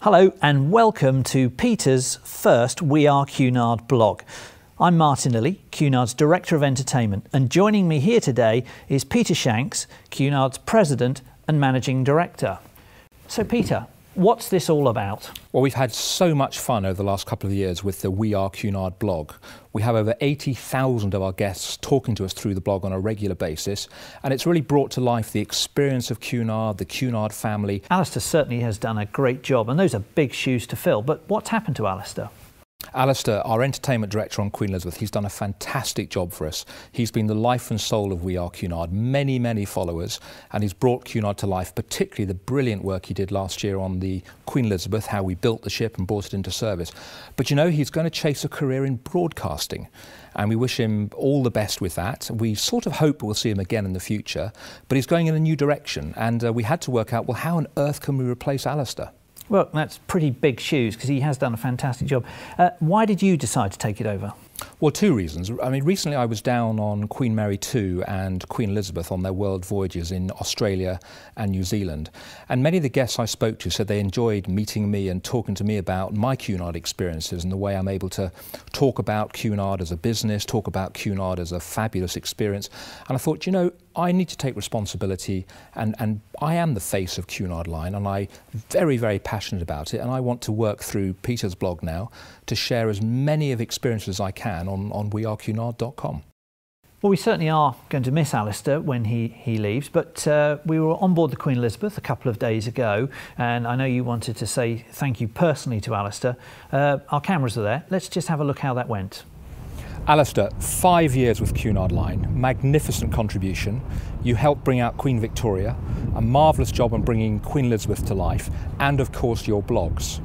Hello and welcome to Peter's first We Are Cunard blog. I'm Martin Lilly, Cunard's Director of Entertainment, and joining me here today is Peter Shanks, Cunard's President and Managing Director. So Peter, what's this all about? Well, we've had so much fun over the last couple of years with the We Are Cunard blog. We have over 80,000 of our guests talking to us through the blog on a regular basis, and it's really brought to life the experience of Cunard, the Cunard family. Alastair certainly has done a great job, and those are big shoes to fill, but what's happened to Alastair? Alastair, our entertainment director on Queen Elizabeth, he's done a fantastic job for us. He's been the life and soul of We Are Cunard, many followers, and he's brought Cunard to life, particularly the brilliant work he did last year on the Queen Elizabeth, how we built the ship and brought it into service. But you know, he's going to chase a career in broadcasting, and we wish him all the best with that. We sort of hope we'll see him again in the future, but he's going in a new direction, and we had to work out, well, how on earth can we replace Alastair? Well, that's pretty big shoes because he has done a fantastic job. Why did you decide to take it over? Well, two reasons. I mean, recently I was down on Queen Mary II and Queen Elizabeth on their world voyages in Australia and New Zealand. And many of the guests I spoke to said they enjoyed meeting me and talking to me about my Cunard experiences and the way I'm able to talk about Cunard as a business, talk about Cunard as a fabulous experience. And I thought, you know, I need to take responsibility, and I am the face of Cunard Line, and I'm very passionate about it, and I want to work through Peter's blog now to share as many of experiences as I can on wearecunard.com. Well, we certainly are going to miss Alastair when he leaves, but we were on board the Queen Elizabeth a couple of days ago, and I know you wanted to say thank you personally to Alastair. Our cameras are there. Let's just have a look how that went. Alastair, 5 years with Cunard Line, magnificent contribution. You helped bring out Queen Victoria, a marvellous job on bringing Queen Elizabeth to life, and of course your blogs.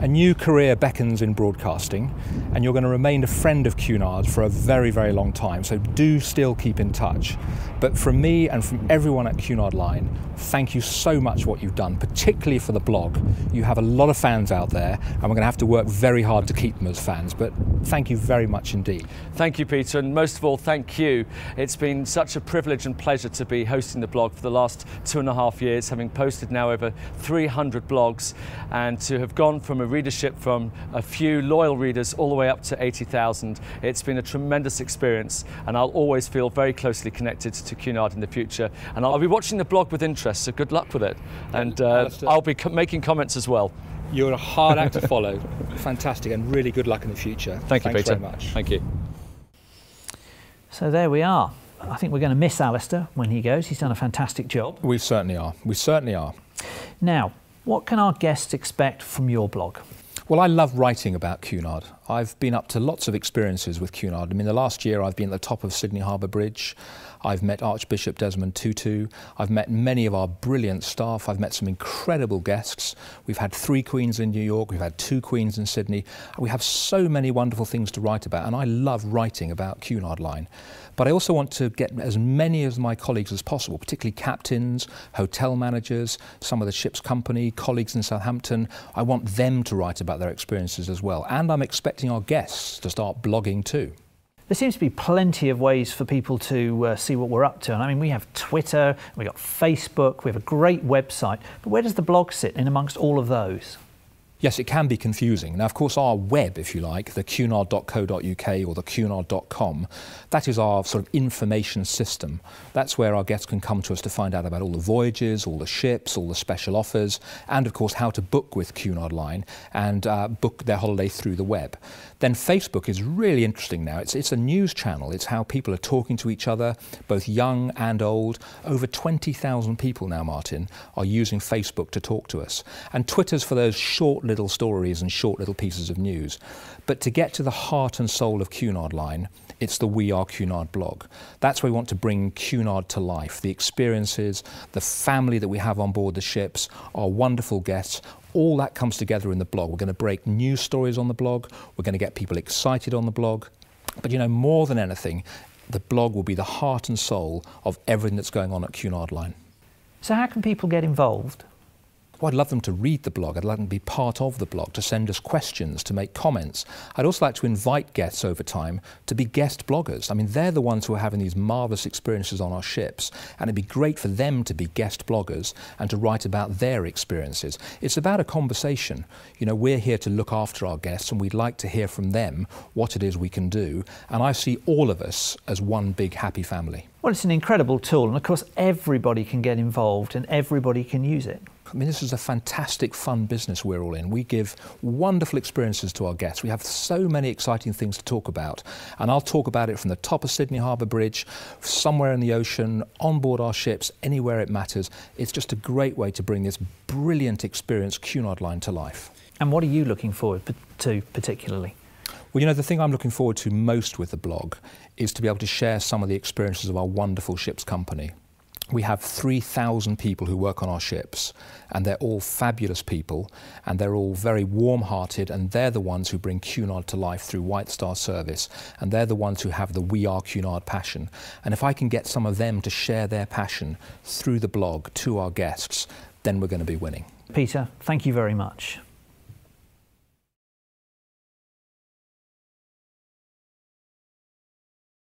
A new career beckons in broadcasting, and you're going to remain a friend of Cunard for a very long time, so do still keep in touch. But from me and from everyone at Cunard Line, thank you so much for what you've done, particularly for the blog. You have a lot of fans out there, and we're going to have to work very hard to keep them as fans, but thank you very much indeed. Thank you, Peter, and most of all, thank you. It's been such a privilege and pleasure to be hosting the blog for the last 2.5 years, having posted now over 300 blogs, and to have gone from a readership from a few loyal readers all the way up to 80,000. It's been a tremendous experience, and I'll always feel very closely connected to Cunard in the future, and I'll be watching the blog with interest, so good luck with it, and I'll be making comments as well. You're a hard act to follow. Fantastic, and really good luck in the future. Thank you, Thanks Peter. very much. Thank you. So there we are. I think we're going to miss Alastair when he goes. He's done a fantastic job. We certainly are. We certainly are. Now, what can our guests expect from your blog? Well, I love writing about Cunard. I've been up to lots of experiences with Cunard. I mean, the last year I've been at the top of Sydney Harbour Bridge. I've met Archbishop Desmond Tutu. I've met many of our brilliant staff. I've met some incredible guests. We've had 3 queens in New York. We've had 2 queens in Sydney. We have so many wonderful things to write about, and I love writing about Cunard Line. But I also want to get as many of my colleagues as possible, particularly captains, hotel managers, some of the ship's company, colleagues in Southampton. I want them to write about their experiences as well. And I'm expecting our guests to start blogging too. There seems to be plenty of ways for people to see what we're up to. And I mean, we have Twitter, we've got Facebook, we have a great website. But where does the blog sit in amongst all of those? Yes, it can be confusing. Now, of course, our web, if you like, the cunard.co.uk or the cunard.com, that is our sort of information system. That's where our guests can come to us to find out about all the voyages, all the ships, all the special offers, and of course how to book with Cunard Line and book their holiday through the web. Then Facebook is really interesting now. It's a news channel. It's how people are talking to each other, both young and old. Over 20,000 people now, Martin, are using Facebook to talk to us. And Twitter's for those short little stories and short little pieces of news. But to get to the heart and soul of Cunard Line, it's the We Are Cunard blog. That's where we want to bring Cunard to life, the experiences, the family that we have on board the ships, our wonderful guests. All that comes together in the blog. We're going to break news stories on the blog. We're going to get people excited on the blog. But you know, more than anything, the blog will be the heart and soul of everything that's going on at Cunard Line. So how can people get involved? Well, I'd love them to read the blog. I'd like them to be part of the blog, to send us questions, to make comments. I'd also like to invite guests over time to be guest bloggers. I mean, they're the ones who are having these marvellous experiences on our ships, and it'd be great for them to be guest bloggers and to write about their experiences. It's about a conversation. You know, we're here to look after our guests, and we'd like to hear from them what it is we can do. And I see all of us as one big happy family. Well, it's an incredible tool, and of course everybody can get involved and everybody can use it. I mean, this is a fantastic, fun business we're all in. We give wonderful experiences to our guests. We have so many exciting things to talk about. And I'll talk about it from the top of Sydney Harbour Bridge, somewhere in the ocean, on board our ships, anywhere it matters. It's just a great way to bring this brilliant experience Cunard line to life. And what are you looking forward to particularly? Well, you know, the thing I'm looking forward to most with the blog is to be able to share some of the experiences of our wonderful ship's company. We have 3,000 people who work on our ships, and they're all fabulous people, and they're all very warm-hearted, and they're the ones who bring Cunard to life through White Star service, and they're the ones who have the We Are Cunard passion. And if I can get some of them to share their passion through the blog to our guests, then we're going to be winning. Peter, thank you very much.